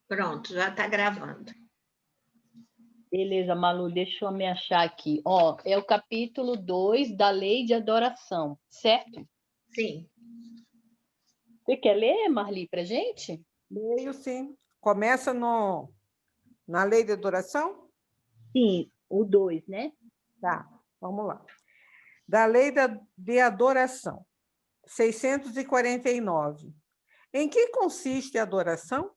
Pronto, já está gravando. Beleza, Malu, deixa eu me achar aqui. Ó, é o capítulo 2 da Lei de Adoração, certo? Sim. Você quer ler, Marli, para gente? Leio, sim. Começa na lei de adoração? Sim, o 2, né? Tá, vamos lá. Da lei de adoração, 649. Em que consiste a adoração?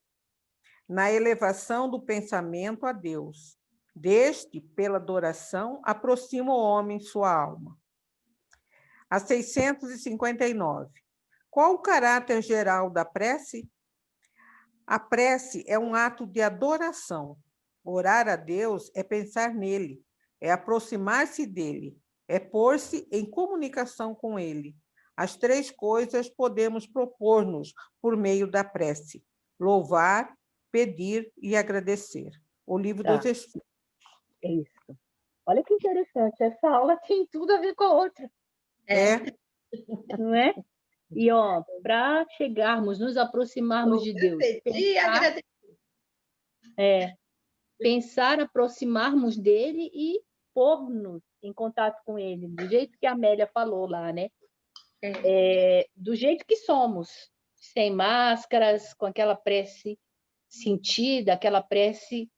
Na elevação do pensamento a Deus. Deste, pela adoração, aproxima o homem sua alma. A 659. Qual o caráter geral da prece? A prece é um ato de adoração. Orar a Deus é pensar nele, é aproximar-se dele, é pôr-se em comunicação com ele. As três coisas podemos propor-nos por meio da prece: louvar, pedir e agradecer. O livro dos Espíritos. É isso. Olha que interessante, essa aula tem tudo a ver com a outra. Não é? E, ó, para chegarmos, nos aproximarmos de Deus, pensar, aproximarmos dele e pôr-nos em contato com ele, do jeito que a Amélia falou lá, né? Do jeito que somos, sem máscaras, com aquela prece sentida, aquela prece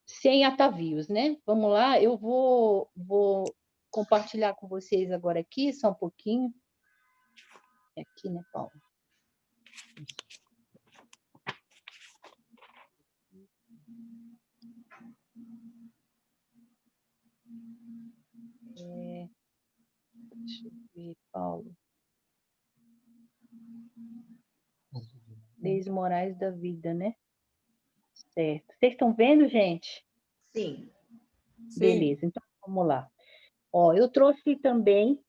sem atavios, né? Vamos lá, eu vou compartilhar com vocês agora aqui, só um pouquinho. É aqui, né, Paulo? Deixa eu ver, Paulo. Leis morais da vida, né? Certo. Vocês estão vendo, gente? Sim. Beleza, então vamos lá. Ó, eu trouxe também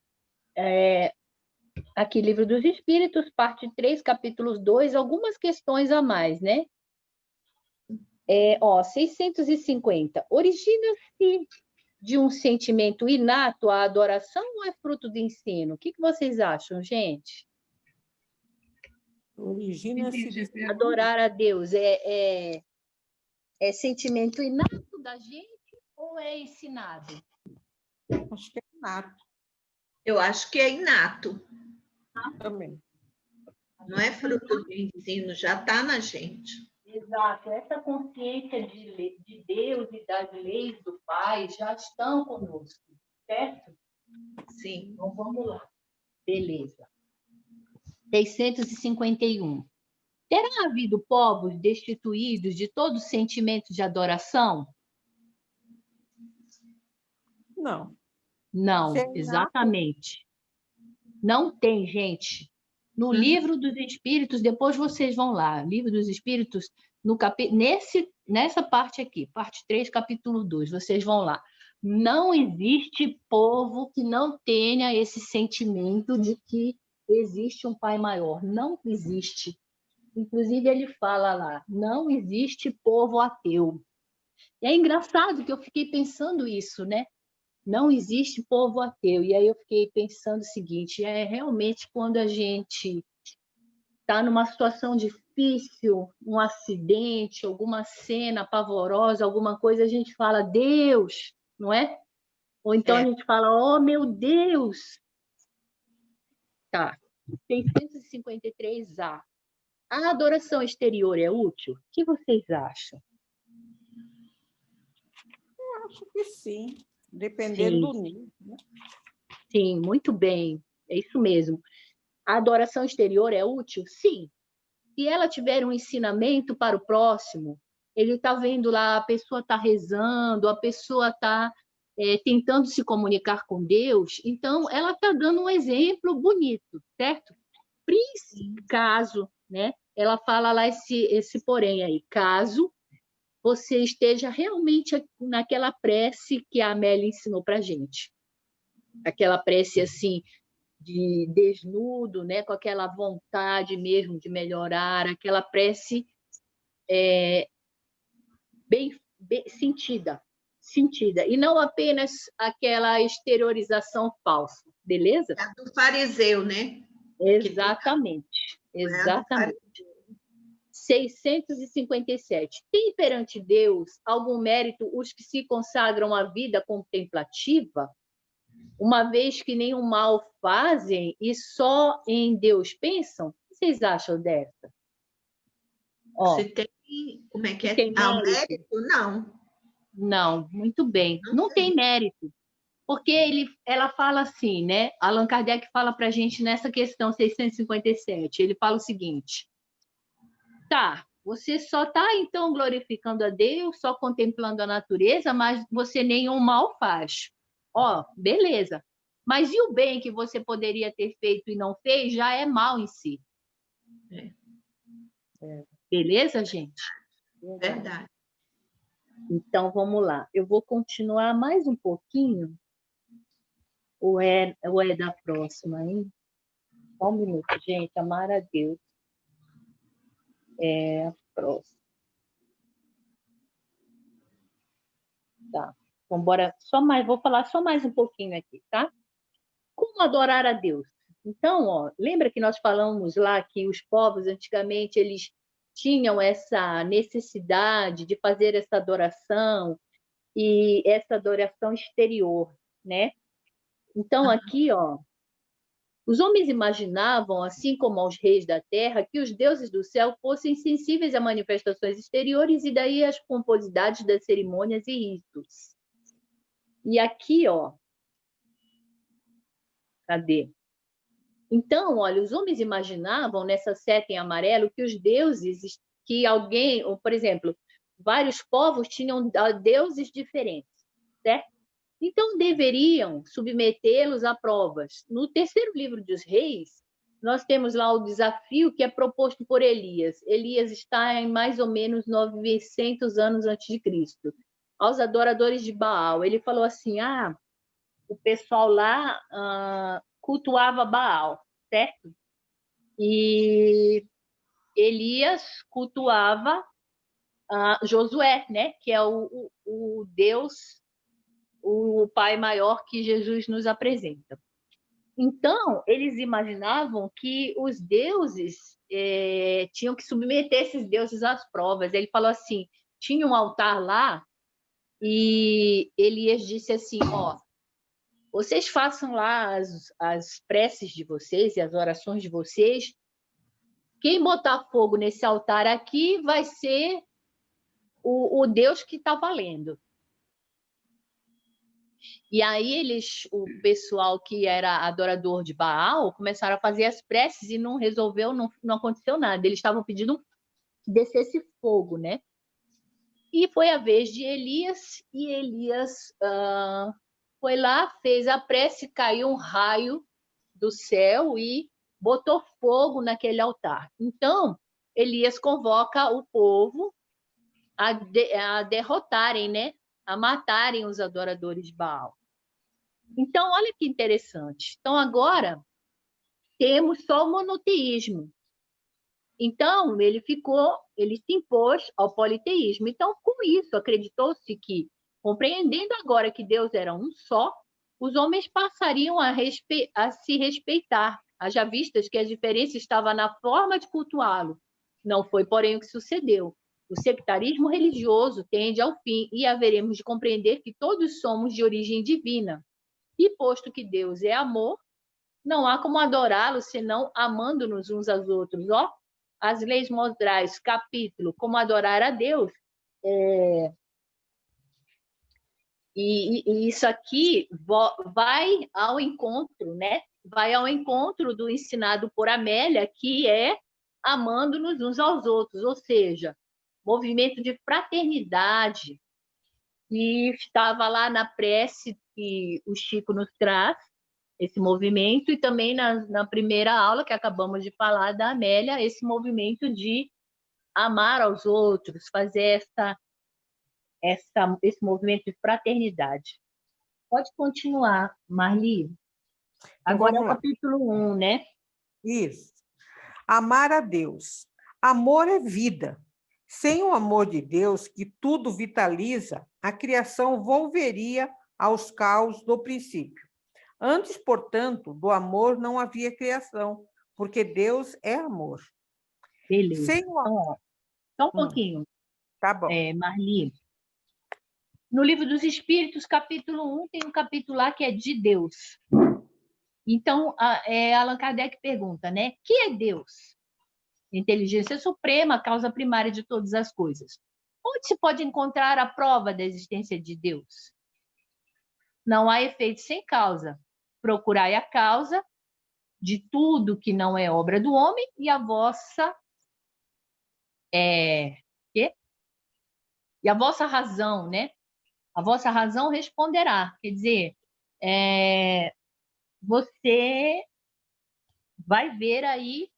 aqui, Livro dos Espíritos, parte 3, capítulos 2, algumas questões a mais, né? 650. Origina-se de um sentimento inato à adoração ou é fruto do ensino? O que vocês acham, gente? Origina-se de... Adorar a Deus é sentimento inato da gente ou é ensinado? Acho que é inato. Eu acho que é inato. Também. Não é fruto do ensino, já está na gente. Exato. Essa consciência de Deus e das leis do Pai já estão conosco, certo? Sim. Então, vamos lá. Beleza. 651. Terá havido povos destituídos de todo sentimento de adoração? Não. Não, exatamente. Não tem, gente. No Livro dos Espíritos, depois vocês vão lá, Livro dos Espíritos, nessa parte aqui, parte 3, capítulo 2, vocês vão lá. Não existe povo que não tenha esse sentimento de que existe um Pai maior. Não existe. Inclusive, ele fala lá, não existe povo ateu. E é engraçado que eu fiquei pensando isso, né? Não existe povo ateu. E aí eu fiquei pensando o seguinte, realmente quando a gente está numa situação difícil, um acidente, alguma cena pavorosa, alguma coisa, a gente fala, Deus, não é? Ou então a gente fala, oh, meu Deus! Tá. 653A. A adoração exterior é útil? O que vocês acham? Eu acho que sim, dependendo do nível. Né? Sim, muito bem. É isso mesmo. A adoração exterior é útil? Sim. Se ela tiver um ensinamento para o próximo, ele está vendo lá, a pessoa está rezando, a pessoa está tentando se comunicar com Deus, então ela está dando um exemplo bonito, certo? Caso, né? Ela fala lá esse porém aí, caso você esteja realmente naquela prece que a Amélia ensinou para a gente. Aquela prece assim, de desnudo, né, com aquela vontade mesmo de melhorar, aquela prece bem sentida, e não apenas aquela exteriorização falsa, beleza? É a do fariseu, né? Exatamente, exatamente. 657. Tem perante Deus algum mérito os que se consagram à vida contemplativa, uma vez que nenhum mal fazem e só em Deus pensam? O que vocês acham dessa? Ó, Se tem, como é que é? tem Mérito? Não. Não, muito bem. Não tem mérito. Porque ela fala assim, né? Allan Kardec fala para a gente nessa questão 657. Ele fala o seguinte: tá, você só está então glorificando a Deus, só contemplando a natureza, mas você nenhum mal faz. Ó, beleza. Mas e o bem que você poderia ter feito e não fez já é mal em si. Beleza, gente? Verdade. Então, vamos lá. Eu vou continuar mais um pouquinho. Ou é da próxima, hein? Só um minuto, gente. Amar a Deus. É a próxima. Tá. Então, bora. Vou falar só mais um pouquinho aqui, tá? Como adorar a Deus? Então, ó, lembra que nós falamos lá que os povos, antigamente, eles tinham essa necessidade de fazer essa adoração e essa adoração exterior, né? Então, aqui, ó, os homens imaginavam, assim como aos reis da terra, que os deuses do céu fossem sensíveis a manifestações exteriores e daí as pomposidades das cerimônias e ritos. E aqui, ó, cadê? Então, olha, os homens imaginavam nessa seta em amarelo que os deuses, que alguém, ou, por exemplo, vários povos tinham deuses diferentes, certo? Então, deveriam submetê-los a provas. No terceiro livro dos reis, nós temos lá o desafio que é proposto por Elias. Elias está em mais ou menos 900 anos antes de Cristo. Aos adoradores de Baal. Ele falou assim, o pessoal lá cultuava Baal, certo? E Elias cultuava Josué, né? Que é o Deus, o Pai maior que Jesus nos apresenta. Então, eles imaginavam que os deuses tinham que submeter esses deuses às provas. Ele falou assim, tinha um altar lá e Elias disse assim, ó, vocês façam lá as preces de vocês e as orações de vocês. Quem botar fogo nesse altar aqui vai ser o Deus que está valendo. E aí o pessoal que era adorador de Baal, começaram a fazer as preces e não resolveu, não aconteceu nada. Eles estavam pedindo que descesse fogo, né? E foi a vez de Elias, e Elias foi lá, fez a prece, caiu um raio do céu e botou fogo naquele altar. Então, Elias convoca o povo a derrotarem, né? A matarem os adoradores de Baal. Então, olha que interessante. Então, agora, temos só o monoteísmo. Então, ele se impôs ao politeísmo. Então, com isso, acreditou-se que, compreendendo agora que Deus era um só, os homens passariam a se respeitar, haja vistas que a diferença estava na forma de cultuá-lo. Não foi, porém, o que sucedeu. O sectarismo religioso tende ao fim e haveremos de compreender que todos somos de origem divina. E posto que Deus é amor, não há como adorá-lo senão amando-nos uns aos outros. Ó, as leis morais, capítulo, como adorar a Deus. E isso aqui vai ao encontro, né? Vai ao encontro do ensinado por Amélia, que é amando-nos uns aos outros, ou seja, movimento de fraternidade, que estava lá na prece que o Chico nos traz, esse movimento, e também na primeira aula que acabamos de falar da Amélia, esse movimento de amar aos outros, fazer esse movimento de fraternidade. Pode continuar, Marli. Agora é o capítulo 1, né? Isso. Amar a Deus. Amor é vida. Sem o amor de Deus, que tudo vitaliza, a criação volveria aos caos do princípio. Antes, portanto, do amor não havia criação, porque Deus é amor. Beleza. Só um pouquinho, Tá bom. Marli. No Livro dos Espíritos, capítulo 1, tem um capítulo lá que é de Deus. Então, Allan Kardec pergunta, né? Que é Deus? Inteligência suprema, causa primária de todas as coisas. Onde se pode encontrar a prova da existência de Deus? Não há efeito sem causa. Procurai a causa de tudo que não é obra do homem e a vossa e a vossa razão, né? A vossa razão responderá. Quer dizer, você vai ver aí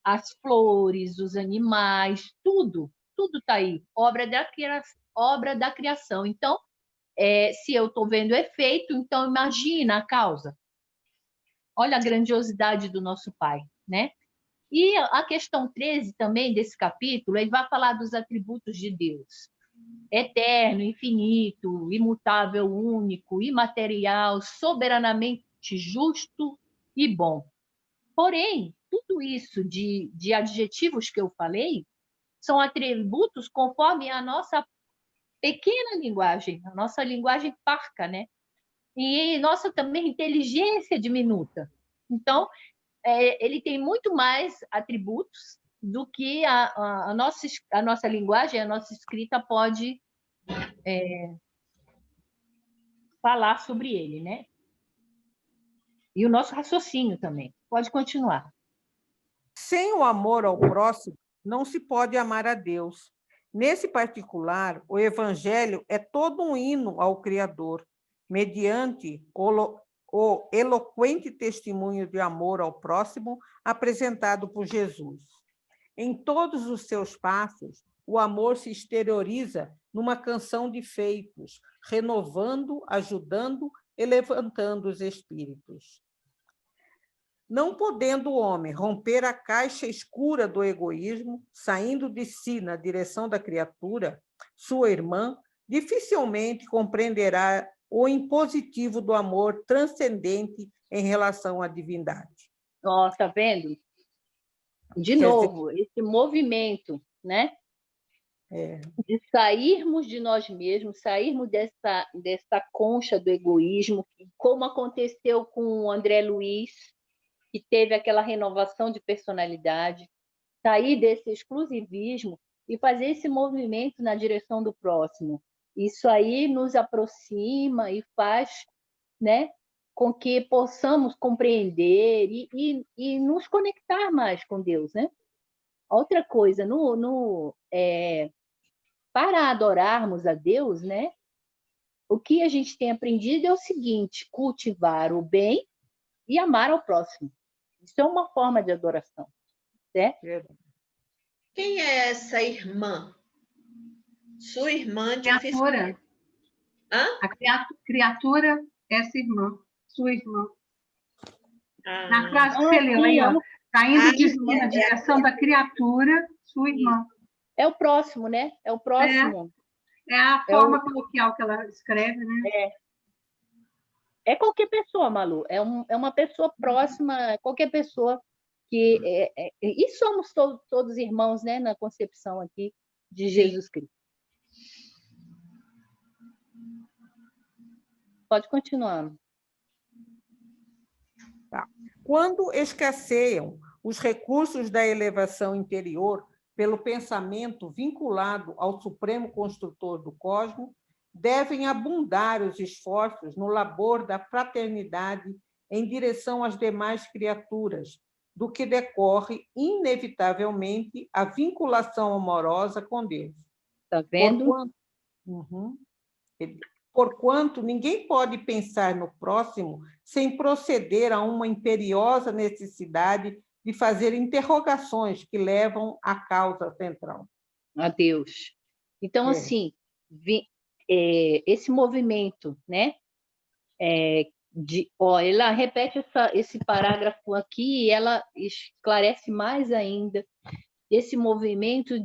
as flores, os animais, tudo está aí, obra da criação. Então, se eu estou vendo efeito, então imagina a causa. Olha a grandiosidade do nosso Pai, né? E a questão 13 também desse capítulo, ele vai falar dos atributos de Deus. Eterno, infinito, imutável, único, imaterial, soberanamente justo e bom. Porém, tudo isso de adjetivos que eu falei são atributos conforme a nossa pequena linguagem, a nossa linguagem parca, né? E nossa também inteligência diminuta. Então, ele tem muito mais atributos do que a nossa linguagem, a nossa escrita pode falar sobre ele, né? E o nosso raciocínio também. Pode continuar. Sem o amor ao próximo, não se pode amar a Deus. Nesse particular, o Evangelho é todo um hino ao Criador, mediante o eloquente testemunho de amor ao próximo apresentado por Jesus. Em todos os seus passos, o amor se exterioriza numa canção de feitos, renovando, ajudando e levantando os espíritos. Não podendo o homem romper a caixa escura do egoísmo, saindo de si na direção da criatura, sua irmã, dificilmente compreenderá o impositivo do amor transcendente em relação à divindade. Ó, tá vendo? De novo, esse movimento, né? De sairmos de nós mesmos, sairmos dessa concha do egoísmo, como aconteceu com o André Luiz, que teve aquela renovação de personalidade, sair desse exclusivismo e fazer esse movimento na direção do próximo. Isso aí nos aproxima e faz, né, com que possamos compreender e nos conectar mais com Deus, né? Outra coisa, para adorarmos a Deus, né, o que a gente tem aprendido é o seguinte: cultivar o bem e amar ao próximo. Isso é uma forma de adoração, certo? Quem é essa irmã? Sua irmã de criatura. Hã? A criatura é essa irmã, sua irmã. Na frase que você leu aí, ó, caindo de si na direção da criatura, sua irmã. É o próximo, né? É o próximo. É a forma coloquial que ela escreve, né? É qualquer pessoa, Malu. É uma pessoa próxima, qualquer pessoa que... e somos todos irmãos, né? Na concepção aqui de Jesus Cristo. Pode continuar. Tá. Quando escasseiam os recursos da elevação interior pelo pensamento vinculado ao Supremo Construtor do Cosmos, devem abundar os esforços no labor da fraternidade em direção às demais criaturas, do que decorre, inevitavelmente, a vinculação amorosa com Deus. Está vendo? Porquanto ninguém pode pensar no próximo sem proceder a uma imperiosa necessidade de fazer interrogações que levam à causa central. A Deus. Então, assim, esse movimento, né? Ela repete esse parágrafo aqui e ela esclarece mais ainda esse movimento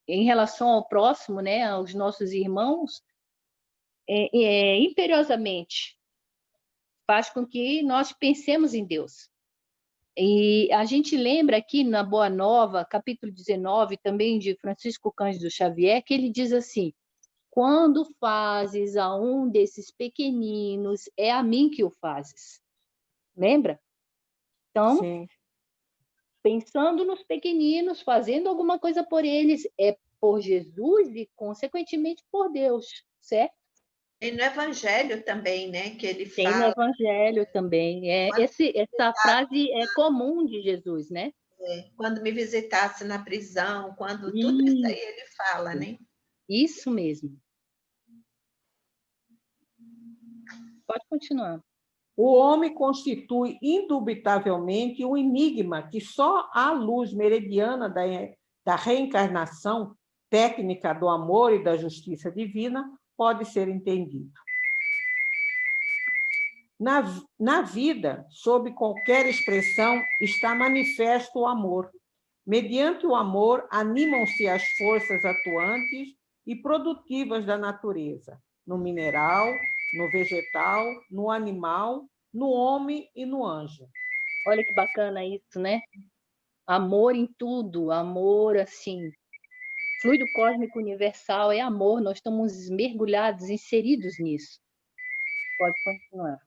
em relação ao próximo, né? Aos nossos irmãos, imperiosamente faz com que nós pensemos em Deus. E a gente lembra aqui na Boa Nova, capítulo 19, também de Francisco Cândido Xavier, que ele diz assim: quando fazes a um desses pequeninos, é a mim que o fazes. Lembra? Então, Sim. pensando nos pequeninos, fazendo alguma coisa por eles, é por Jesus e, consequentemente, por Deus, certo? E no Evangelho também, né? Que ele Tem no fala, Evangelho também. Essa frase é comum de Jesus, né? quando me visitasse na prisão, quando tudo isso aí Isso, ele fala, né? isso mesmo. Pode continuar. O homem constitui indubitavelmente um enigma que só a luz meridiana da reencarnação, técnica do amor e da justiça divina, pode ser entendido. Na vida, sob qualquer expressão, está manifesto o amor. Mediante o amor, animam-se as forças atuantes e produtivas da natureza, no mineral, no vegetal, no animal, no homem e no anjo. Olha que bacana isso, né? Amor em tudo, amor assim. Fluido cósmico universal é amor, nós estamos mergulhados, inseridos nisso. Pode continuar.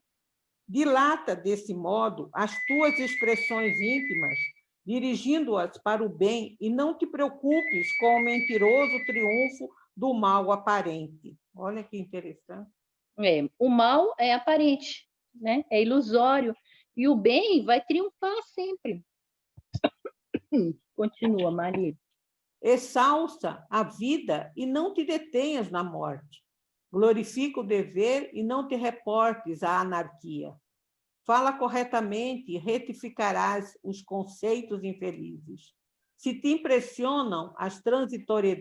Dilata, desse modo, as tuas expressões íntimas, dirigindo-as para o bem, e não te preocupes com o mentiroso triunfo do mal aparente. Olha que interessante. O mal é aparente, né? É ilusório. E o bem vai triunfar sempre. Continua, Maria. Exalça a vida e não te detenhas na morte. Glorifica o dever e não te reportes à anarquia. Fala corretamente e retificarás os conceitos infelizes. Se te impressionam as transitórias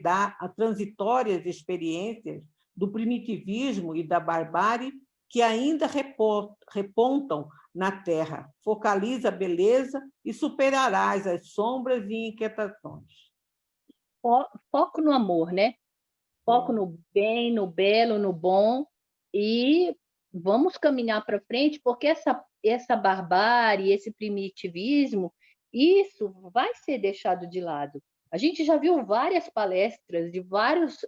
experiências do primitivismo e da barbárie que ainda repontam na terra, focaliza a beleza e superarás as sombras e inquietações. Foco no amor, né? Foco no bem, no belo, no bom, e vamos caminhar para frente, porque essa barbárie, esse primitivismo, isso vai ser deixado de lado. A gente já viu várias palestras de vários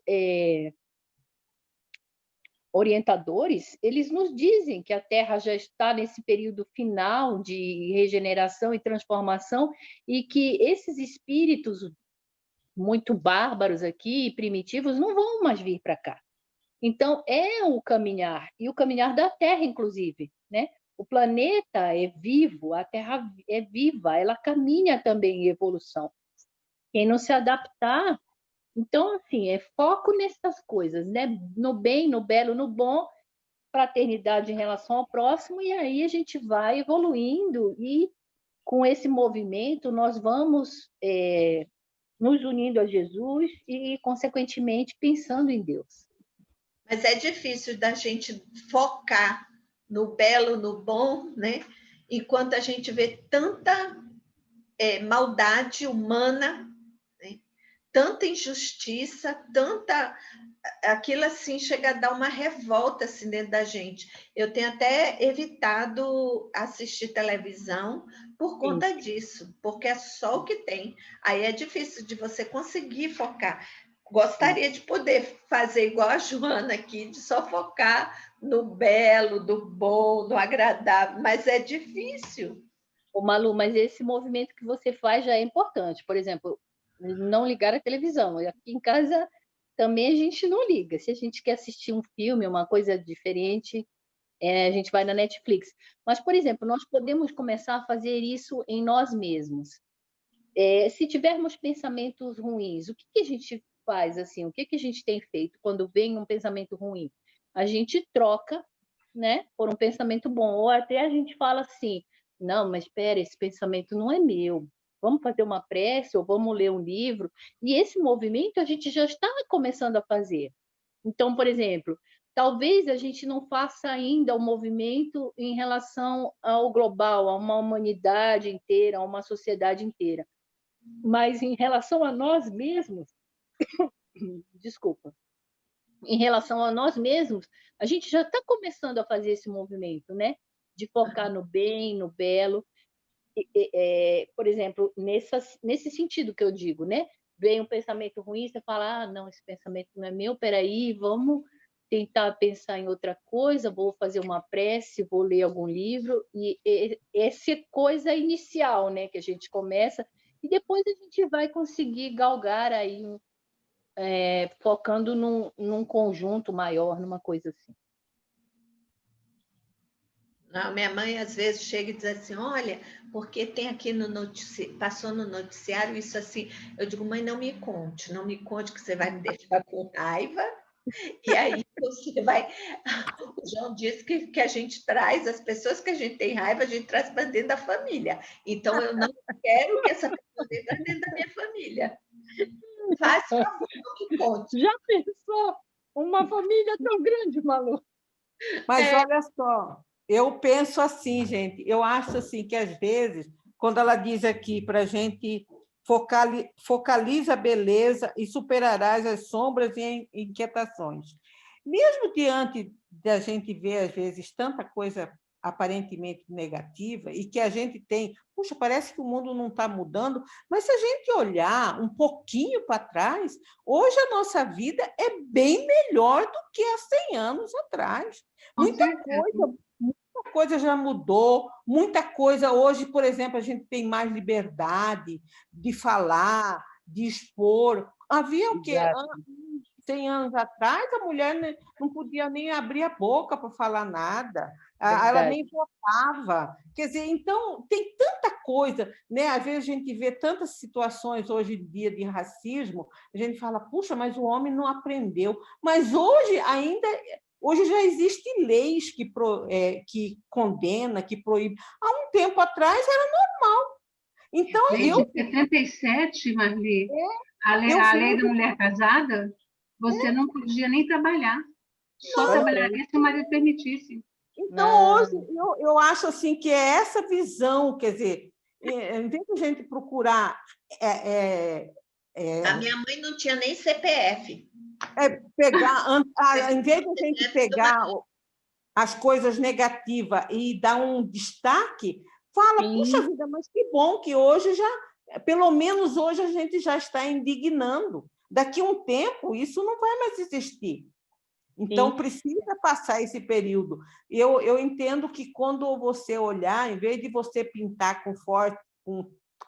orientadores, eles nos dizem que a Terra já está nesse período final de regeneração e transformação, e que esses espíritos muito bárbaros aqui, primitivos, não vão mais vir para cá. Então, é o caminhar, e o caminhar da Terra, inclusive, né? O planeta é vivo, a Terra é viva, ela caminha também em evolução. Quem não se adaptar... Então, assim, é foco nessas coisas, né? No bem, no belo, no bom, fraternidade em relação ao próximo, e aí a gente vai evoluindo, e com esse movimento nós vamos nos unindo a Jesus e, consequentemente, pensando em Deus. Mas é difícil da gente focar no belo, no bom, né? Enquanto a gente vê tanta maldade humana, né? Tanta injustiça, tanta... Aquilo assim chega a dar uma revolta assim dentro da gente. Eu tenho até evitado assistir televisão por conta disso, porque é só o que tem. Aí é difícil de você conseguir focar. Gostaria de poder fazer igual a Joana aqui, de só focar no belo, do bom, no agradável, mas é difícil. Ô, Malu, mas esse movimento que você faz já é importante. Por exemplo, não ligar a televisão. Aqui em casa também a gente não liga. Se a gente quer assistir um filme, uma coisa diferente, a gente vai na Netflix. Mas, por exemplo, nós podemos começar a fazer isso em nós mesmos. Se tivermos pensamentos ruins, o que a gente faz assim? O que a gente tem feito quando vem um pensamento ruim? A gente troca, né, por um pensamento bom. Ou até a gente fala assim: não, mas espera, esse pensamento não é meu. Vamos fazer uma prece ou vamos ler um livro. E esse movimento a gente já está começando a fazer. Então, por exemplo, talvez a gente não faça ainda o movimento em relação ao global, a uma humanidade inteira, a uma sociedade inteira. Mas em relação a nós mesmos, desculpa, em relação a nós mesmos, a gente já está começando a fazer esse movimento, né? De focar no bem, no belo. por exemplo, nesse sentido que eu digo, né? Vem um pensamento ruim, você fala, não, esse pensamento não é meu, peraí, vamos tentar pensar em outra coisa, vou fazer uma prece, vou ler algum livro, e essa coisa inicial, né, que a gente começa, e depois a gente vai conseguir galgar aí, focando num conjunto maior, numa coisa assim. Não, minha mãe às vezes chega e diz assim, olha, porque tem aqui no noticiário, passou no noticiário isso assim. Eu digo, mãe, não me conte que você vai me deixar com raiva. E aí você vai. O João disse que a gente traz, as pessoas que a gente tem raiva, a gente traz para dentro da família. Então eu não quero que essa pessoa venha para dentro da minha família. Faz favor, não me conte. Já pensou? Uma família tão grande, Malu? Mas olha só, eu penso assim, gente, eu acho assim que às vezes, quando ela diz aqui para a gente focaliza a beleza e superarás as sombras e inquietações. Mesmo diante da gente ver, às vezes, tanta coisa aparentemente negativa e que a gente tem, puxa, parece que o mundo não está mudando, mas se a gente olhar um pouquinho para trás, hoje a nossa vida é bem melhor do que há 100 anos atrás. Muita coisa já mudou, muita coisa. Hoje, por exemplo, a gente tem mais liberdade de falar, de expor. Havia o quê? 100 anos atrás, a mulher não podia nem abrir a boca para falar nada, ela nem votava. Quer dizer, então, tem tanta coisa, né? Às vezes a gente vê tantas situações hoje em dia de racismo, a gente fala, puxa, mas o homem não aprendeu. Mas hoje já existem leis que condena, que proíbe. Há um tempo atrás era normal. Então, Desde 77, Marli, a lei da mulher casada, você não podia nem trabalhar. Só trabalharia se o marido permitisse. Então, hoje, eu acho assim, que é essa visão, quer dizer, em vez de a gente procurar... A minha mãe não tinha nem CPF. Em vez de a gente pegar as coisas negativas e dar um destaque, fala, puxa vida, mas que bom que hoje pelo menos hoje a gente já está indignando. Daqui a um tempo, isso não vai mais existir. Então, precisa passar esse período. Eu entendo que quando você olhar, em vez de você pintar com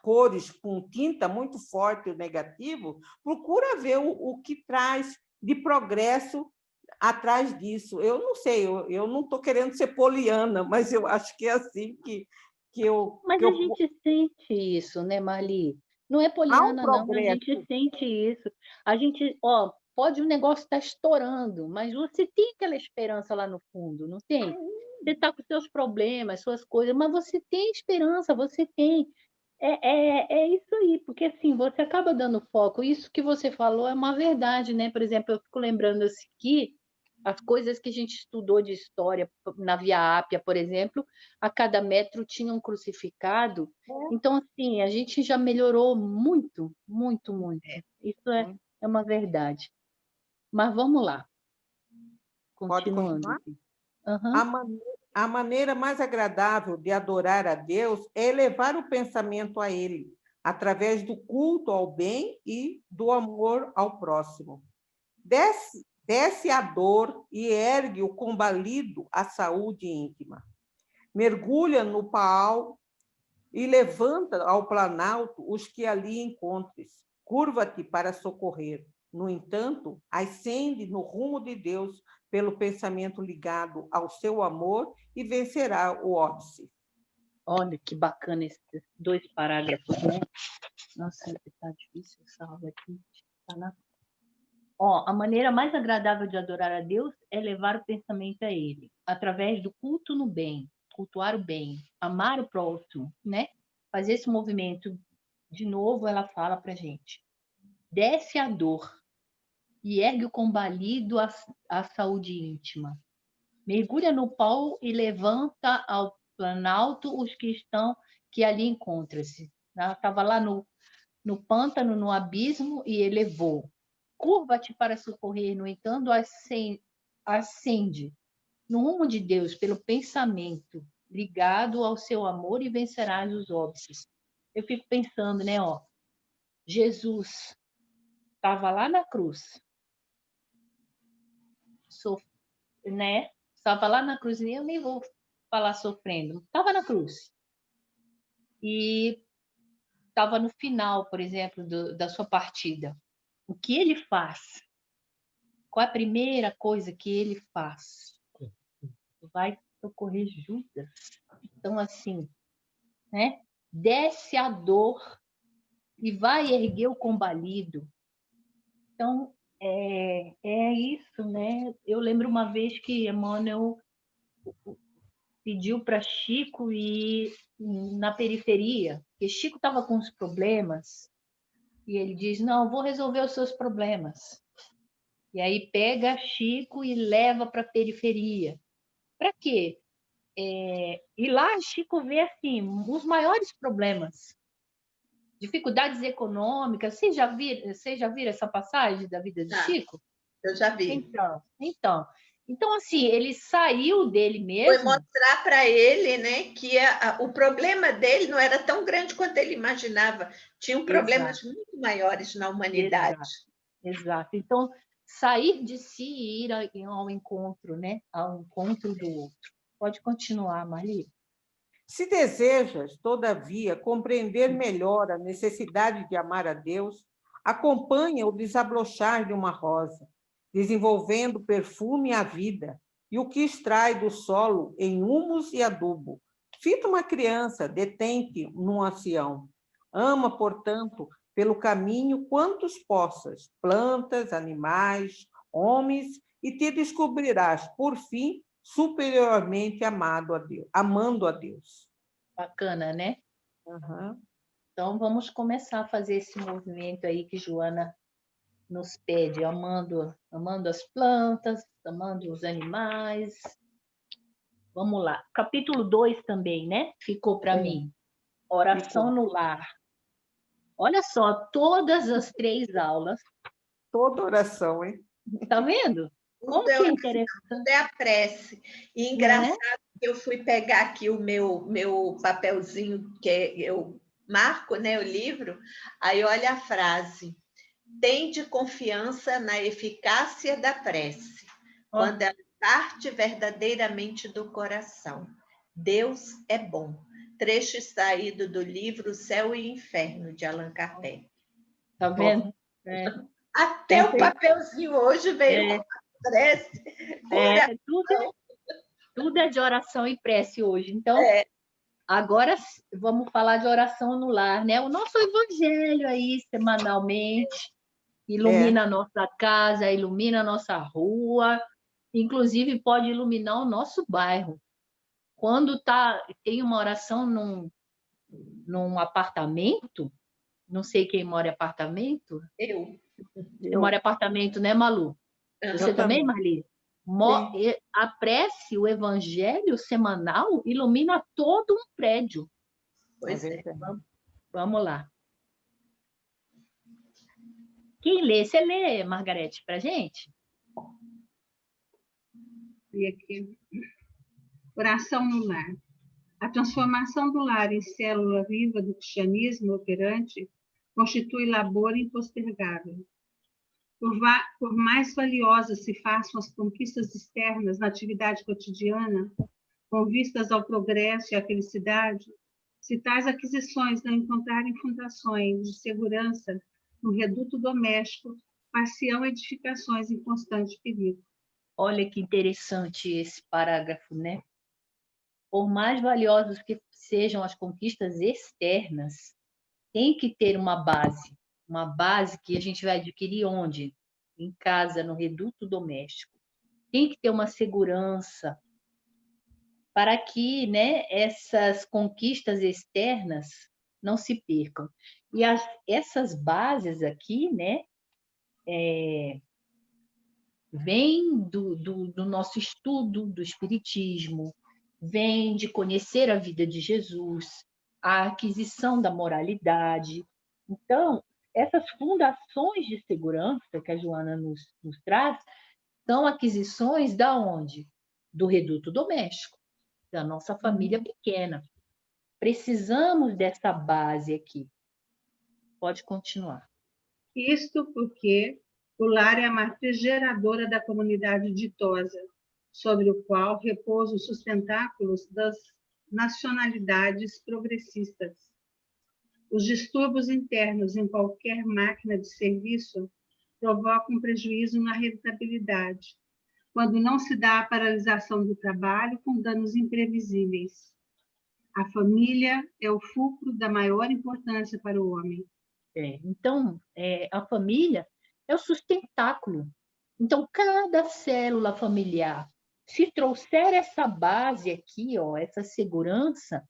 cores, com tinta muito forte o negativo, procura ver o que traz de progresso atrás disso. Eu não sei, eu não estou querendo ser poliana, mas eu acho que é assim que eu... Mas a gente sente isso, né, Marli? Não é poliana, não, a gente sente isso. A gente, pode o negócio estar estourando, mas você tem aquela esperança lá no fundo, não tem? Você está com seus problemas, suas coisas, mas você tem esperança, você tem. É isso aí, porque assim, você acaba dando foco. Isso que você falou é uma verdade, né? Por exemplo, eu fico lembrando assim, que as coisas que a gente estudou de história na Via Ápia, por exemplo, a cada metro tinha um crucificado. Então, assim, a gente já melhorou muito, muito, muito. Isso é uma verdade. Mas vamos lá. Continuando. Pode continuar? Uhum. A maneira mais agradável de adorar a Deus é elevar o pensamento a Ele, através do culto ao bem e do amor ao próximo. Desce a dor e ergue o combalido à saúde íntima. Mergulha no pau e levanta ao planalto os que ali encontres. Curva-te para socorrer. No entanto, ascende no rumo de Deus pelo pensamento ligado ao seu amor e vencerá o óbice. Olha que bacana esses 2 parágrafos, né? Nossa, está difícil essa aula aqui. Tá na... a maneira mais agradável de adorar a Deus é levar o pensamento a Ele, através do culto no bem, cultuar o bem, amar o próximo, né? Fazer esse movimento. De novo, ela fala para gente. Desce a dor e ergue o combalido à saúde íntima. Mergulha no pau e levanta ao planalto os que ali encontram-se. Ela estava lá no pântano, no abismo, e elevou. Curva-te para socorrer, no entanto, ascende no rumo de Deus pelo pensamento ligado ao seu amor e vencerás os óbices. Eu fico pensando, né, ó, Jesus estava lá na cruz, né? Estava lá na cruz, eu nem vou falar sofrendo, estava na cruz. E estava no final, por exemplo, da sua partida. O que ele faz? Qual a primeira coisa que ele faz? Vai socorrer Judas. Então, assim, né? Desce a dor e vai erguer o combalido. Então, é isso, né? Eu lembro uma vez que Emmanuel pediu para Chico ir na periferia, porque Chico estava com os problemas, e ele diz, não, vou resolver os seus problemas. E aí pega Chico e leva para a periferia. Para quê? E lá Chico vê assim, os maiores problemas, dificuldades econômicas. Vocês já viram essa passagem da vida de Chico? Eu já vi. Então, assim, ele saiu dele mesmo. Foi mostrar para ele, né, que o problema dele não era tão grande quanto ele imaginava. Tinham problemas muito maiores na humanidade. Exato. Então, sair de si e ir ao encontro, né? Ao encontro do outro. Pode continuar, Marli. Se desejas, todavia, compreender melhor a necessidade de amar a Deus, acompanha o desabrochar de uma rosa, desenvolvendo perfume à vida, e o que extrai do solo em humus e adubo. Fita uma criança, detente num ancião. Ama, portanto, pelo caminho quantos possas, plantas, animais, homens, e te descobrirás, por fim, superiormente amando a Deus. Bacana, né? Uhum. Então, vamos começar a fazer esse movimento aí que Joana nos pede, amando as plantas, amando os animais. Vamos lá. Capítulo 2 também, né? Ficou para mim. Oração no lar. Olha só, todas as 3 aulas. Toda oração, hein? Tá vendo? Como que é interessante. Tudo é a prece. E engraçado que eu fui pegar aqui o meu papelzinho, que eu marco, né, o livro, aí olha a frase. Tende confiança na eficácia da prece, quando ela parte verdadeiramente do coração. Deus é bom. Trecho extraído do livro Céu e Inferno, de Allan Kardec. Tá vendo? Até o papelzinho hoje veio com prece. Tudo é de oração e prece hoje. Então, agora vamos falar de oração no lar, né? O nosso evangelho aí, semanalmente, ilumina a nossa casa, ilumina a nossa rua, inclusive pode iluminar o nosso bairro. Quando tem uma oração num apartamento, não sei quem mora em apartamento. Eu. Você mora em apartamento, né, Malu? Você também, Marli? A prece, o evangelho semanal, ilumina todo um prédio. Pois é. Vamos lá. Quem lê? Você lê, Margarete, para a gente? E aqui. Oração no lar. A transformação do lar em célula viva do cristianismo operante constitui labor impostergável. Por mais valiosas se façam as conquistas externas na atividade cotidiana, com vistas ao progresso e à felicidade, se tais aquisições não encontrarem fundações de segurança no reduto doméstico, far-se-ão edificações em constante perigo. Olha que interessante esse parágrafo, né? Por mais valiosas que sejam as conquistas externas, tem que ter uma base que a gente vai adquirir onde? Em casa, no reduto doméstico. Tem que ter uma segurança para que, né, essas conquistas externas não se percam. E essas bases aqui, né, vêm do nosso estudo do Espiritismo, vem de conhecer a vida de Jesus, a aquisição da moralidade. Então, essas fundações de segurança que a Joana nos traz são aquisições da onde? Do reduto doméstico. da nossa família pequena. Precisamos dessa base aqui. Pode continuar. Isto porque o lar é a matriz geradora da comunidade ditosa, sobre o qual repousam os sustentáculos das nacionalidades progressistas. Os distúrbios internos em qualquer máquina de serviço provocam prejuízo na rentabilidade, quando não se dá a paralisação do trabalho com danos imprevisíveis. A família é o fulcro da maior importância para o homem. Então, a família é o sustentáculo. Então, cada célula familiar, se trouxer essa base aqui, ó, essa segurança,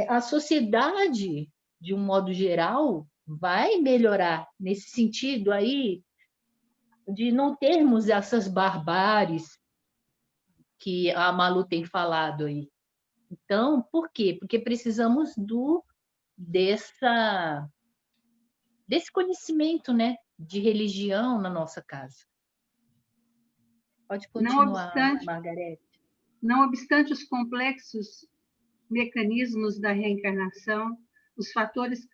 a sociedade, de um modo geral, vai melhorar nesse sentido aí de não termos essas barbáries que a Malu tem falado aí. Então, por quê? Porque precisamos desse conhecimento, né, de religião na nossa casa. Pode continuar, Margarete. Não obstante os complexos mecanismos da reencarnação, os fatores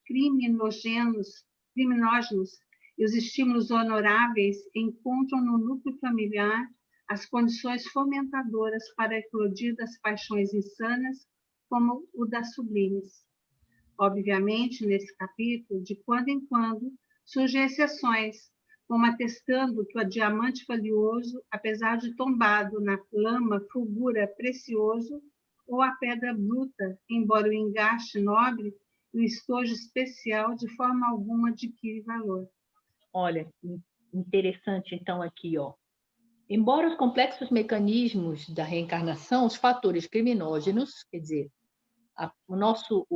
criminógenos e os estímulos honoráveis encontram no núcleo familiar as condições fomentadoras para a eclodir das paixões insanas, como o das sublimes. Obviamente, nesse capítulo, de quando em quando, surgem exceções, como atestando que o diamante valioso, apesar de tombado na lama, fulgura precioso, ou a pedra bruta, embora o engaste nobre e o estojo especial de forma alguma adquire valor. Olha, interessante então aqui, ó. Embora os complexos mecanismos da reencarnação, os fatores criminógenos, quer dizer, o nosso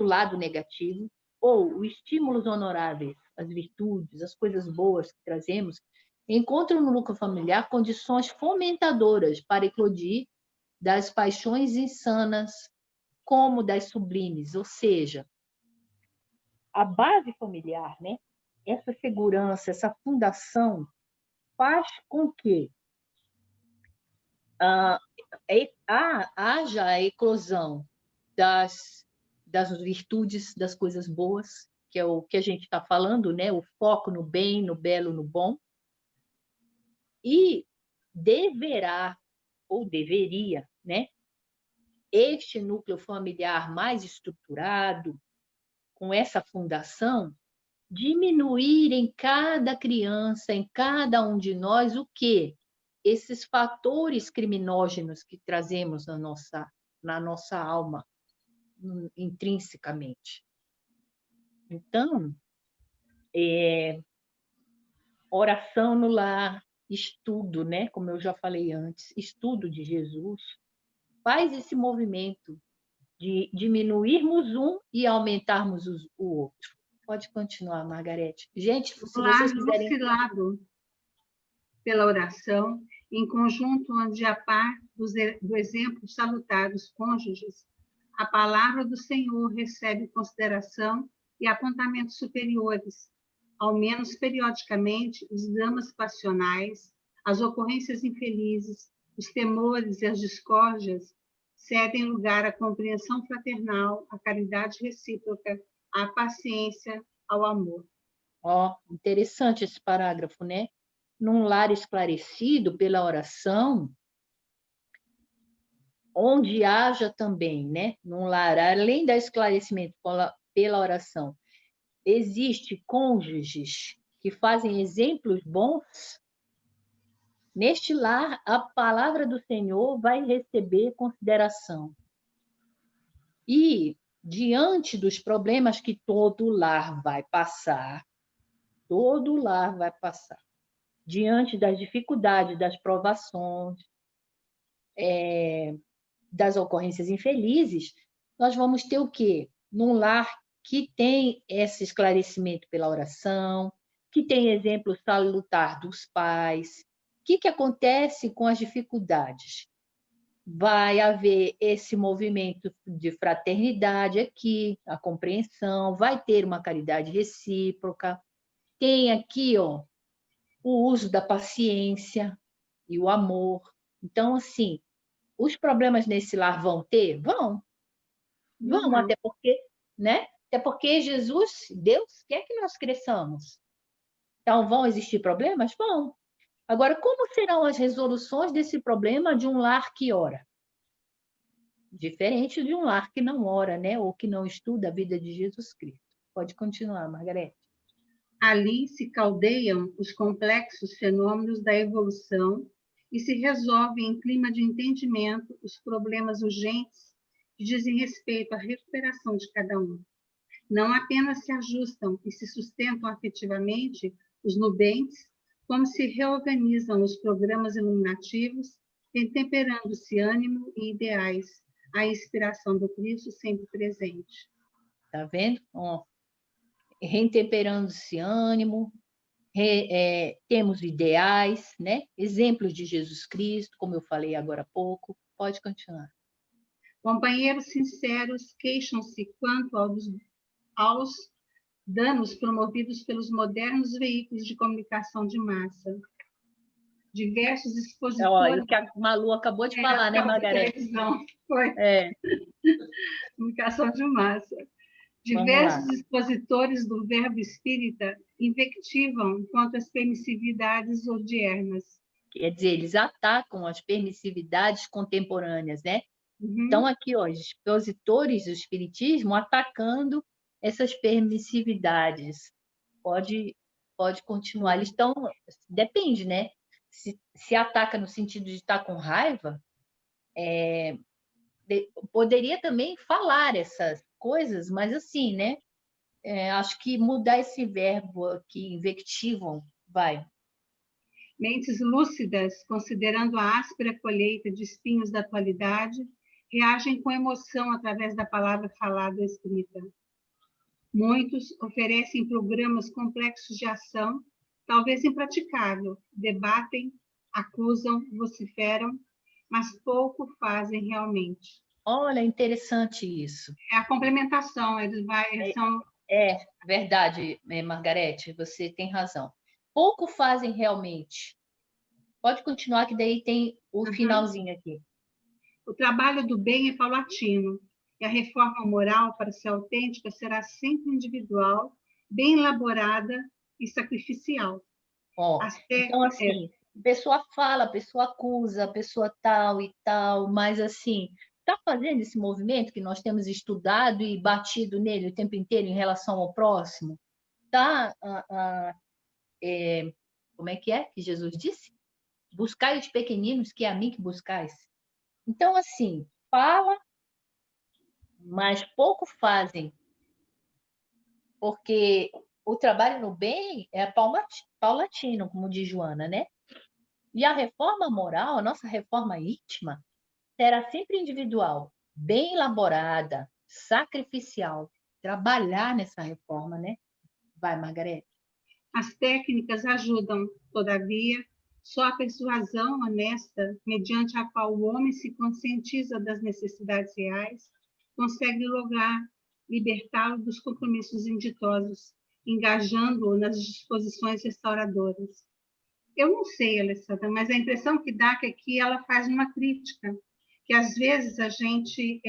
lado negativo, ou os estímulos honoráveis, as virtudes, as coisas boas que trazemos, encontram no núcleo familiar condições fomentadoras para eclodir das paixões insanas, como das sublimes, ou seja, a base familiar, né? Essa segurança, essa fundação faz com que haja a eclosão das virtudes, das coisas boas, que é o que a gente está falando, né? O foco no bem, no belo, no bom. E deverá, ou deveria, né? Este núcleo familiar mais estruturado, com essa fundação, diminuir em cada criança, em cada um de nós, o quê? Esses fatores criminógenos que trazemos na nossa alma, intrinsecamente. Então, oração no lar, estudo, né? Como eu já falei antes, estudo de Jesus, faz esse movimento de diminuirmos um e aumentarmos o outro. Pode continuar, Margarete. Gente, se vocês quiserem... Oscilado pela oração, em conjunto onde, a par do exemplo salutar dos cônjuges, a palavra do Senhor recebe consideração e apontamentos superiores, ao menos periodicamente, os dramas passionais, as ocorrências infelizes, os temores e as discórdias cedem lugar à compreensão fraternal, à caridade recíproca, à paciência, ao amor. Interessante esse parágrafo, né? Num lar esclarecido pela oração, onde haja também, né? Num lar, além do esclarecimento pela oração, existe cônjuges que fazem exemplos bons. Neste lar, a palavra do Senhor vai receber consideração. E, diante dos problemas que todo lar vai passar, diante das dificuldades, das provações, das ocorrências infelizes, nós vamos ter o quê? Num lar que tem esse esclarecimento pela oração, que tem exemplo salutar dos pais. O que acontece com as dificuldades? Vai haver esse movimento de fraternidade aqui, a compreensão, vai ter uma caridade recíproca. Tem aqui, ó, o uso da paciência e o amor. Então, assim, os problemas nesse lar vão ter? Vão, até porque, né? Até porque Jesus, Deus, quer que nós cresçamos. Então, vão existir problemas? Vão. Agora, como serão as resoluções desse problema de um lar que ora? Diferente de um lar que não ora, né? Ou que não estuda a vida de Jesus Cristo. Pode continuar, Margarete. Ali se caldeiam os complexos fenômenos da evolução e se resolvem em clima de entendimento os problemas urgentes que dizem respeito à recuperação de cada um. Não apenas se ajustam e se sustentam afetivamente os nubentes, como se reorganizam os programas iluminativos, temperando-se ânimo e ideais, a inspiração do Cristo sempre presente. Tá vendo? Retemperando-se ânimo, temos ideais, né? Exemplos de Jesus Cristo, como eu falei agora há pouco. Pode continuar. Companheiros sinceros queixam-se quanto aos danos promovidos pelos modernos veículos de comunicação de massa. Diversos expositores... O que a Malu acabou de falar, né, Margarete? Foi. Comunicação de massa. Diversos expositores do verbo espírita invectivam contra as permissividades odiernas. Quer dizer, eles atacam as permissividades contemporâneas, né? Então, aqui, os expositores do espiritismo atacando essas permissividades. Pode continuar. Eles estão... Depende, né? Se ataca no sentido de estar com raiva, poderia também falar essas coisas, mas assim, né? Acho que mudar esse verbo aqui, invectivam, vai. Mentes lúcidas, considerando a áspera colheita de espinhos da atualidade, reagem com emoção através da palavra falada ou escrita. Muitos oferecem programas complexos de ação, talvez impraticável, debatem, acusam, vociferam, mas pouco fazem realmente. Olha, interessante isso. É a complementação, são... Verdade, Margarete, você tem razão. Pouco fazem realmente. Pode continuar, que daí tem o finalzinho aqui. O trabalho do bem é paulatino, e a reforma moral, para ser autêntica, será sempre individual, bem elaborada e sacrificial. Então, assim, a pessoa fala, a pessoa acusa, a pessoa tal e tal, mas, assim, está fazendo esse movimento que nós temos estudado e batido nele o tempo inteiro em relação ao próximo? Está... como é que Jesus disse? Buscai os pequeninos, que é a mim que buscais. Então, assim, fala, mas pouco fazem. Porque o trabalho no bem é paulatino, como diz Joana, né? E a reforma moral, a nossa reforma íntima, será sempre individual, bem elaborada, sacrificial. Trabalhar nessa reforma, né? Vai, Margarete. As técnicas ajudam, todavia, só a persuasão honesta, mediante a qual o homem se conscientiza das necessidades reais, consegue lograr libertá-lo dos compromissos inditosos, engajando-o nas disposições restauradoras. Eu não sei, Alessandra, mas a impressão que dá é que ela faz uma crítica, que às vezes a gente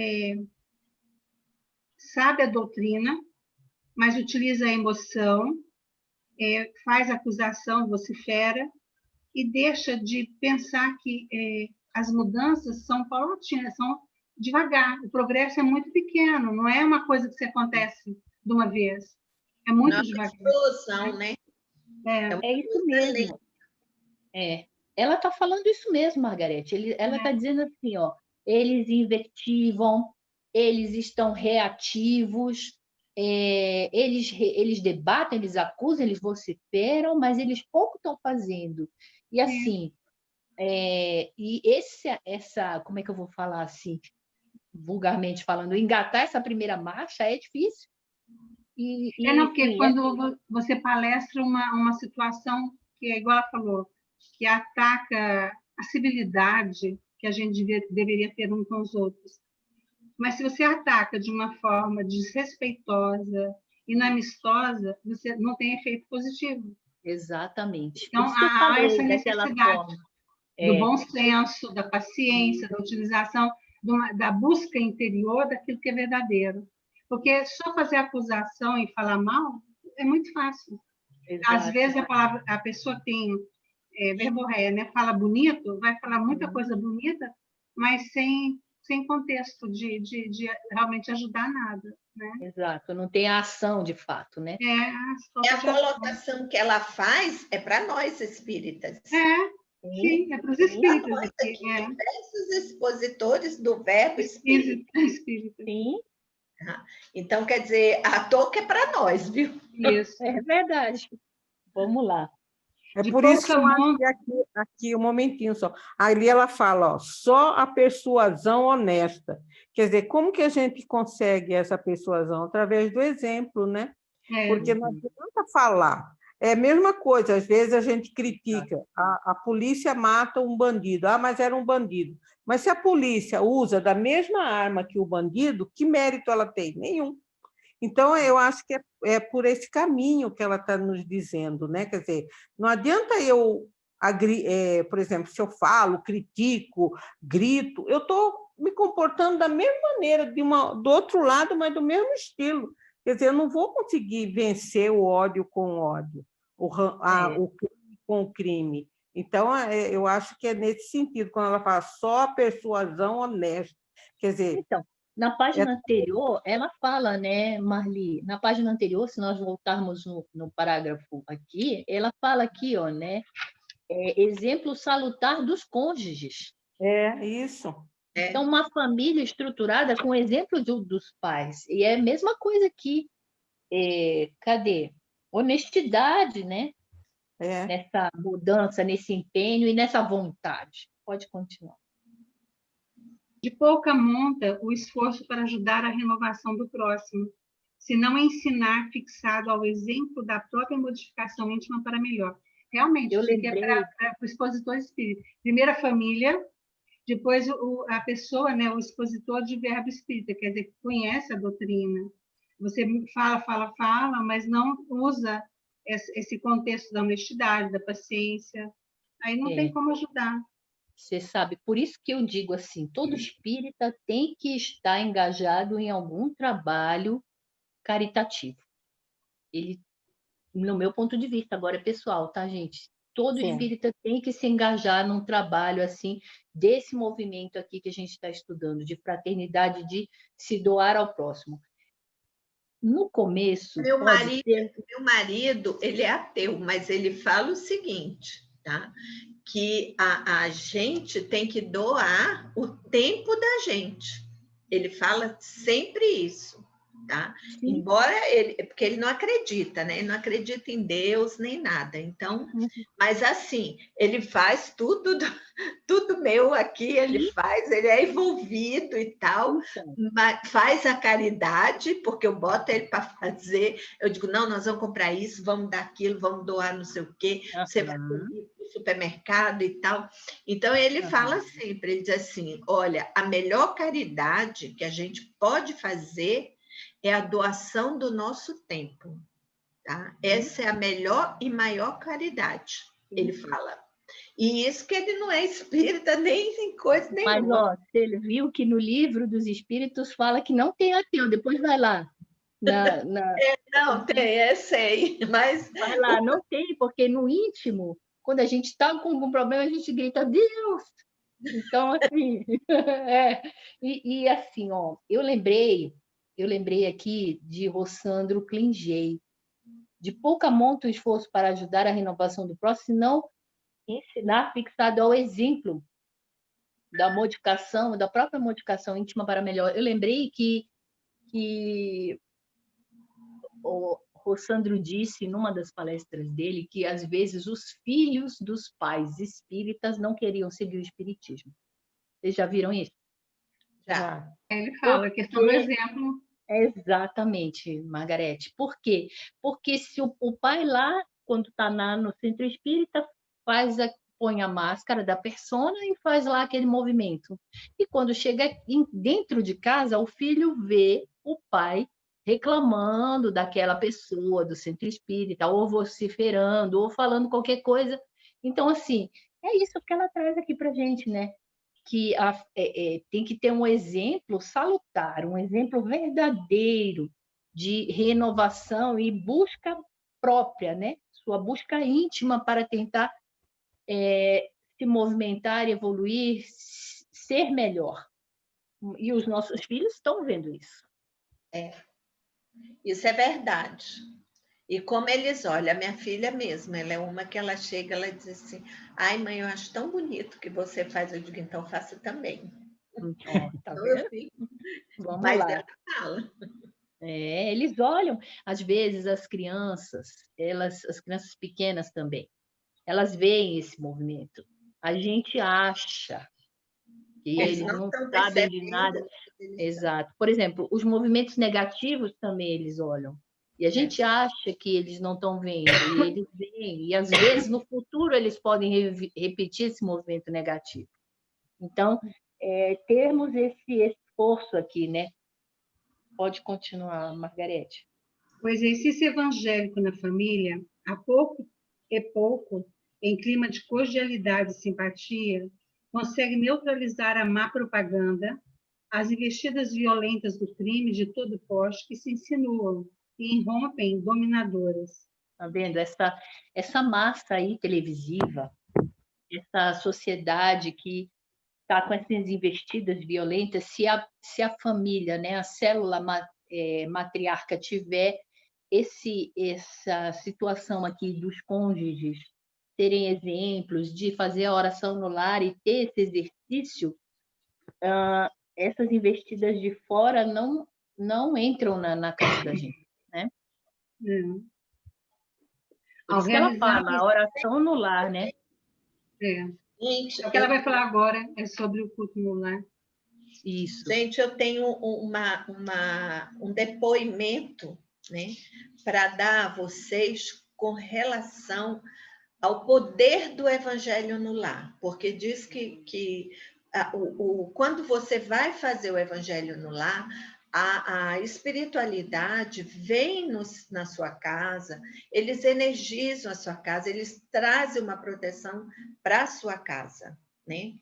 sabe a doutrina, mas utiliza a emoção, faz acusação, vocifera, e deixa de pensar que as mudanças são paulatinas, são devagar. O progresso é muito pequeno, não é uma coisa que acontece de uma vez. É muito devagar. É uma explosão, né? É isso mesmo. Ela está falando isso mesmo, Margarete. Ela está dizendo assim, eles invectivam, eles estão reativos, eles debatem, eles acusam, eles vociferam, mas eles pouco estão fazendo. E assim, e como é que eu vou falar assim, vulgarmente falando, engatar essa primeira marcha é difícil. Porque quando você palestra uma situação que é igual ela falou, que ataca a civilidade que a gente deveria ter uns com os outros. Mas se você ataca de uma forma desrespeitosa, inamistosa, você não tem efeito positivo. Exatamente. Então, há essa necessidade. do bom senso, da paciência, da utilização, da busca interior daquilo que é verdadeiro. Porque só fazer acusação e falar mal é muito fácil. Exato. Às vezes a pessoa tem verborréia, né? Fala bonito, vai falar muita coisa bonita, mas sem contexto de realmente ajudar nada, né? Exato, não tem a ação de fato, né? E a colocação que ela faz é para nós espíritas. Sim, é para os espíritos. Nós aqui, diversos expositores do verbo espírita. Sim. Então, quer dizer, a toca é para nós, viu? Isso. É verdade. Vamos lá. É por isso que eu acho que aqui um momentinho só. Ali ela fala, ó, só a persuasão honesta. Quer dizer, como que a gente consegue essa persuasão? Através do exemplo, né? Porque não adianta falar. É a mesma coisa, às vezes a gente critica, a polícia mata um bandido, mas era um bandido. Mas se a polícia usa da mesma arma que o bandido, que mérito ela tem? Nenhum. Então, eu acho que é por esse caminho que ela está nos dizendo, né? Quer dizer, não adianta eu, por exemplo, se eu falo, critico, grito, eu estou me comportando da mesma maneira, do outro lado, mas do mesmo estilo. Quer dizer, eu não vou conseguir vencer o ódio com o ódio, o crime com o crime. Então, eu acho que é nesse sentido, quando ela fala só a persuasão honesta. Quer dizer... Então, na página anterior, ela fala, né, Marli? Na página anterior, se nós voltarmos no parágrafo aqui, ela fala aqui, ó, né? Exemplo salutar dos cônjuges. Isso. Então, uma família estruturada com exemplo dos pais. E é a mesma coisa aqui. Cadê? Honestidade, né? Nessa mudança, nesse empenho e nessa vontade. Pode continuar. De pouca monta o esforço para ajudar a renovação do próximo, se não ensinar fixado ao exemplo da própria modificação íntima para melhor. Realmente, isso aqui é para o expositor espírita. Primeiro a família, depois a pessoa, né, o expositor de verbo espírita, quer dizer, que conhece a doutrina. Você fala, mas não usa esse contexto da honestidade, da paciência. Aí não tem como ajudar. Você sabe, por isso que eu digo assim, todo espírita tem que estar engajado em algum trabalho caritativo. Ele, no meu ponto de vista, agora é pessoal, tá, gente? Todo espírita tem que se engajar num trabalho assim, desse movimento aqui que a gente está estudando, de fraternidade, de se doar ao próximo. No começo, meu marido, ele é ateu, mas ele fala o seguinte, tá? Que a gente tem que doar o tempo da gente. Ele fala sempre isso, tá? Sim. Embora porque ele não acredita, né? Ele não acredita em Deus nem nada. Então, mas assim, ele faz tudo meu aqui, ele faz, ele é envolvido e tal, faz a caridade, porque eu boto ele para fazer, eu digo, não, nós vamos comprar isso, vamos dar aquilo, vamos doar não sei o quê, você vai no supermercado e tal. Então, ele fala sempre, ele diz assim, olha, a melhor caridade que a gente pode fazer é a doação do nosso tempo, tá? Essa é a melhor e maior caridade, ele fala. E isso que ele não é espírita nem em coisa nenhuma. Mas, ó, você viu que no livro dos espíritos fala que não tem ateu, depois vai lá. Não, tem, sei, mas... Vai lá, não tem, porque no íntimo, quando a gente está com algum problema, a gente grita, Deus! Então, assim, E assim, ó, eu lembrei aqui de Rossandro Klingey, de pouca monta o esforço para ajudar a renovação do próximo, senão ensinar fixado ao exemplo da modificação, da própria modificação íntima para melhor. Eu lembrei que o Rossandro disse, numa das palestras dele, que, às vezes, os filhos dos pais espíritas não queriam seguir o espiritismo. Vocês já viram isso? Já. Ele fala, a questão do exemplo. Exatamente, Margarete. Por quê? Porque se o pai lá, quando está no centro espírita, põe a máscara da persona e faz lá aquele movimento. E quando chega dentro de casa, o filho vê o pai reclamando daquela pessoa do centro espírita, ou vociferando, ou falando qualquer coisa. Então, assim, é isso que ela traz aqui para a gente, né? Que tem que ter um exemplo salutar, um exemplo verdadeiro de renovação e busca própria, né? Sua busca íntima para tentar se movimentar, evoluir, ser melhor. E os nossos filhos estão vendo isso. Isso é verdade. E como eles olham, a minha filha mesmo, ela é uma que ela chega, ela diz assim, ai mãe, eu acho tão bonito que você faz, eu digo, então faça também. Ó, tá Então, vendo? eu fico, Vamos mas lá. ela fala. Eles olham, às vezes, as crianças, as crianças pequenas também, elas veem esse movimento. A gente acha que Eles eles não não estão sabem de nada. percebendo. Exato. Por exemplo, os movimentos negativos também eles olham. E a gente acha que eles não estão vendo, e eles veem. E às vezes no futuro eles podem repetir esse movimento negativo. Então, termos esse esforço aqui, né? Pode continuar, Margarete. O exercício evangélico na família, há pouco e pouco, em clima de cordialidade e simpatia, consegue neutralizar a má propaganda, as investidas violentas do crime de todo porte que se insinuam e irrompem dominadoras. Tá vendo? Essa massa aí televisiva, essa sociedade que está com essas investidas violentas, se a família, né, a célula matriarca tiver essa situação aqui dos cônjuges terem exemplos de fazer a oração no lar e ter esse exercício, essas investidas de fora não entram na casa da gente, né? Por Ao isso que ela realizar fala, a oração no lar, né? Gente, o que ela vai falar agora é sobre o culto no lar. Isso. Gente, eu tenho um depoimento, né, para dar a vocês com relação ao poder do evangelho no lar, porque diz que quando você vai fazer o evangelho no lar, a espiritualidade vem na sua casa, eles energizam a sua casa, eles trazem uma proteção para a sua casa, né?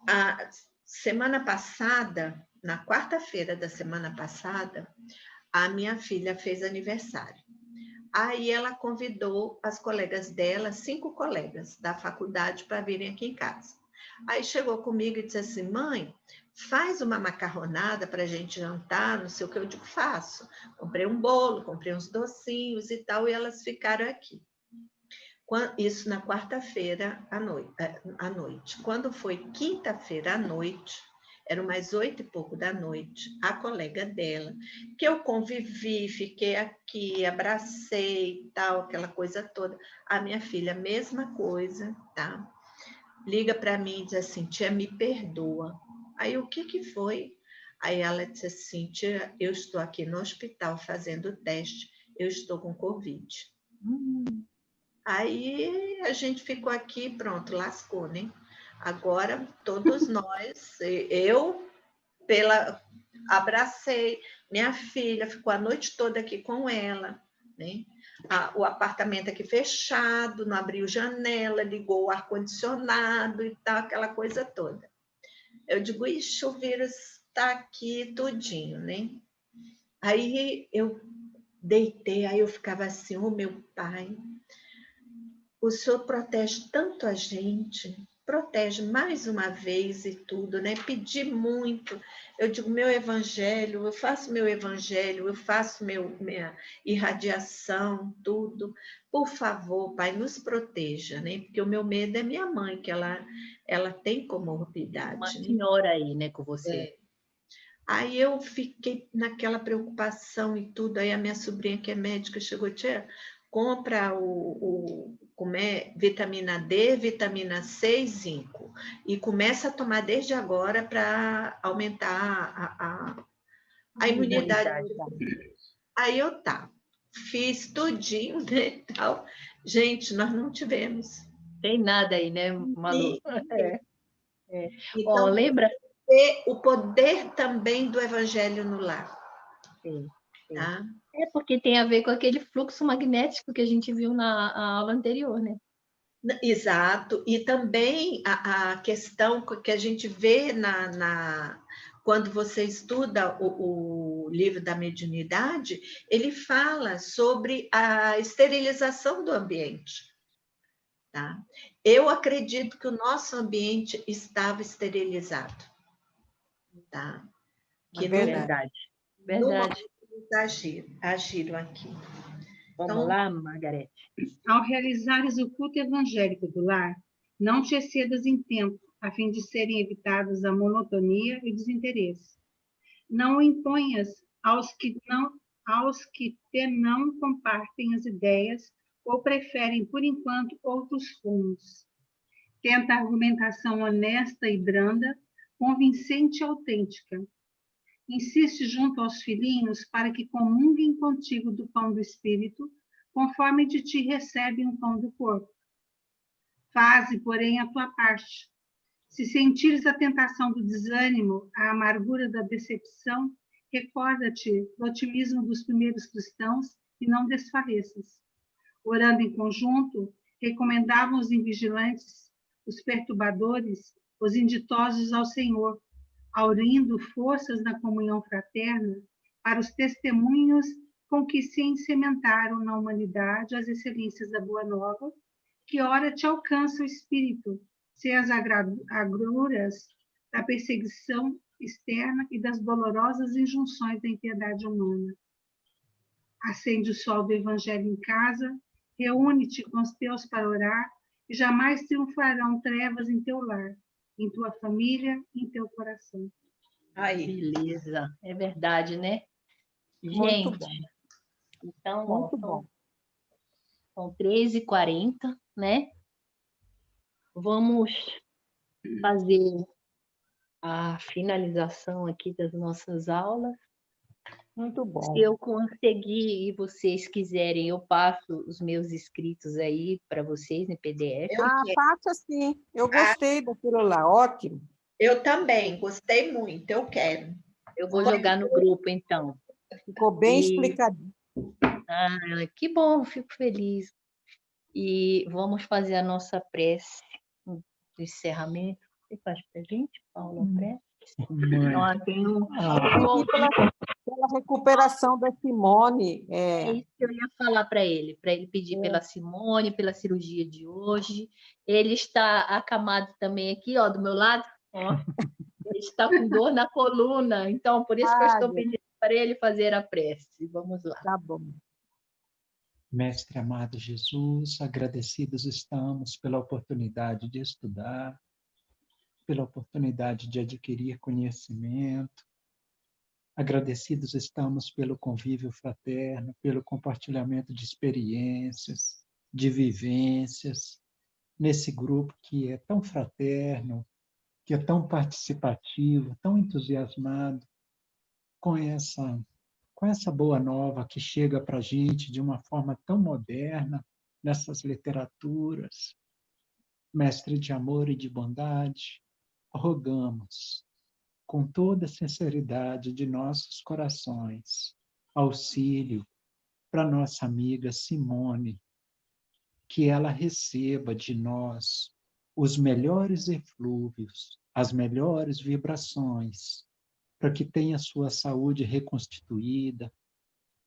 A semana passada, na quarta-feira da semana passada, a minha filha fez aniversário. Aí ela convidou as colegas dela, 5 colegas da faculdade, para virem aqui em casa. Aí chegou comigo e disse assim, mãe, faz uma macarronada para a gente jantar, não sei o que. Eu digo, faço. Comprei um bolo, comprei uns docinhos e tal, e elas ficaram aqui. Isso na quarta-feira à noite. Quando foi quinta-feira à noite, eram mais 8 e pouco da noite, a colega dela, que eu convivi, fiquei aqui, abracei e tal, aquela coisa toda. A minha filha, mesma coisa, tá? Liga para mim e diz assim, tia, me perdoa. Aí, o que foi? Aí ela disse assim, tia, eu estou aqui no hospital fazendo o teste, eu estou com Covid. Aí a gente ficou aqui, pronto, lascou, né? Agora, todos nós, eu abracei, minha filha ficou a noite toda aqui com ela, né? O apartamento aqui fechado, não abriu janela, ligou o ar-condicionado e tal, aquela coisa toda. Eu digo, ixi, o vírus está aqui tudinho, né? Aí eu deitei, aí eu ficava assim, oh meu pai, o Senhor protege tanto a gente, protege mais uma vez e tudo, né? Pedi muito. Eu digo, meu evangelho, eu faço minha irradiação, tudo. Por favor, Pai, nos proteja, né? Porque o meu medo é minha mãe, que ela tem comorbidade. Uma senhora aí, né, com você. Aí eu fiquei naquela preocupação e tudo. Aí a minha sobrinha, que é médica, chegou, tia, compra vitamina D, vitamina C e zinco. E começa a tomar desde agora para aumentar a imunidade. Aí eu fiz tudinho, né, tal. Gente, nós não tivemos. Tem nada aí, né, Malu? Então, lembra? O poder também do evangelho no lar. Sim. Tá? Porque tem a ver com aquele fluxo magnético que a gente viu na aula anterior, né? Exato, e também a questão que a gente vê quando você estuda o livro da mediunidade, ele fala sobre a esterilização do ambiente. Tá? Eu acredito que o nosso ambiente estava esterilizado. Tá? Que É verdade. Verdade. Agiram aqui. Vamos Então, lá, Margarete. Ao realizares o culto evangélico do lar, não te excedas em tempo, a fim de serem evitadas a monotonia e o desinteresse. Não o imponhas aos que te não compartem as ideias ou preferem, por enquanto, outros rumos. Tenta argumentação honesta e branda, convincente e autêntica. Insiste junto aos filhinhos para que comunguem contigo do pão do Espírito, conforme de ti recebem o pão do corpo. Faze, porém, a tua parte. Se sentires a tentação do desânimo, a amargura da decepção, recorda-te do otimismo dos primeiros cristãos e não desfaleças. Orando em conjunto, recomendavam os invigilantes, os perturbadores, os inditosos ao Senhor, aurindo forças na comunhão fraterna para os testemunhos com que se ensementaram na humanidade as excelências da Boa Nova, que ora te alcança o espírito, sem as agruras da perseguição externa e das dolorosas injunções da impiedade humana. Acende o sol do Evangelho em casa, reúne-te com os teus para orar, e jamais triunfarão trevas em teu lar, em tua família, em teu coração. aí. Beleza, é verdade, né? Muito Gente, bom. então, ó, Muito bom. são 3h40, né? Vamos fazer a finalização aqui das nossas aulas. Muito bom. Se eu conseguir e vocês quiserem, eu passo os meus escritos aí para vocês em PDF. Passa sim. Eu gostei daquilo lá. Ótimo. Eu também, gostei muito, eu quero. Eu vou jogar no grupo, então. Ficou bem explicadinho. Que bom, fico feliz. E vamos fazer a nossa prece do encerramento. Você faz para a gente, Paulo, a prece? Então, tem Pela recuperação da Simone. É isso que eu ia falar para ele pedir pela Simone, pela cirurgia de hoje. Ele está acamado também aqui, ó, do meu lado. Ó. Ele está com dor na coluna, então por isso que eu estou pedindo para ele fazer a prece. Vamos lá. Tá bom. Mestre amado Jesus, agradecidos estamos pela oportunidade de estudar, pela oportunidade de adquirir conhecimento. Agradecidos estamos pelo convívio fraterno, pelo compartilhamento de experiências, de vivências, nesse grupo que é tão fraterno, que é tão participativo, tão entusiasmado com essa boa nova que chega para a gente de uma forma tão moderna, nessas literaturas. Mestre de amor e de bondade, rogamos, com toda a sinceridade de nossos corações, auxílio para nossa amiga Simone, que ela receba de nós os melhores eflúvios, as melhores vibrações, para que tenha sua saúde reconstituída,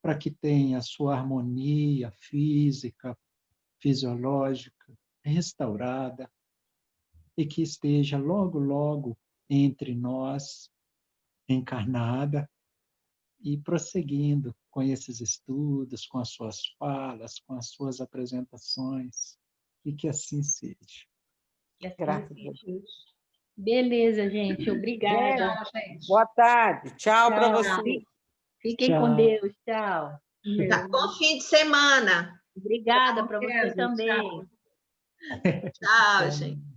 para que tenha sua harmonia física, fisiológica restaurada e que esteja logo, logo entre nós, encarnada e prosseguindo com esses estudos, com as suas falas, com as suas apresentações, e que assim seja. Graças a Deus. Beleza, gente. Obrigada. Tchau, gente. Boa tarde. Tchau para você. Fiquem com Deus. Tchau. Tá, bom fim de semana. Obrigada para você Pedro, também. tchau. Tchau, gente.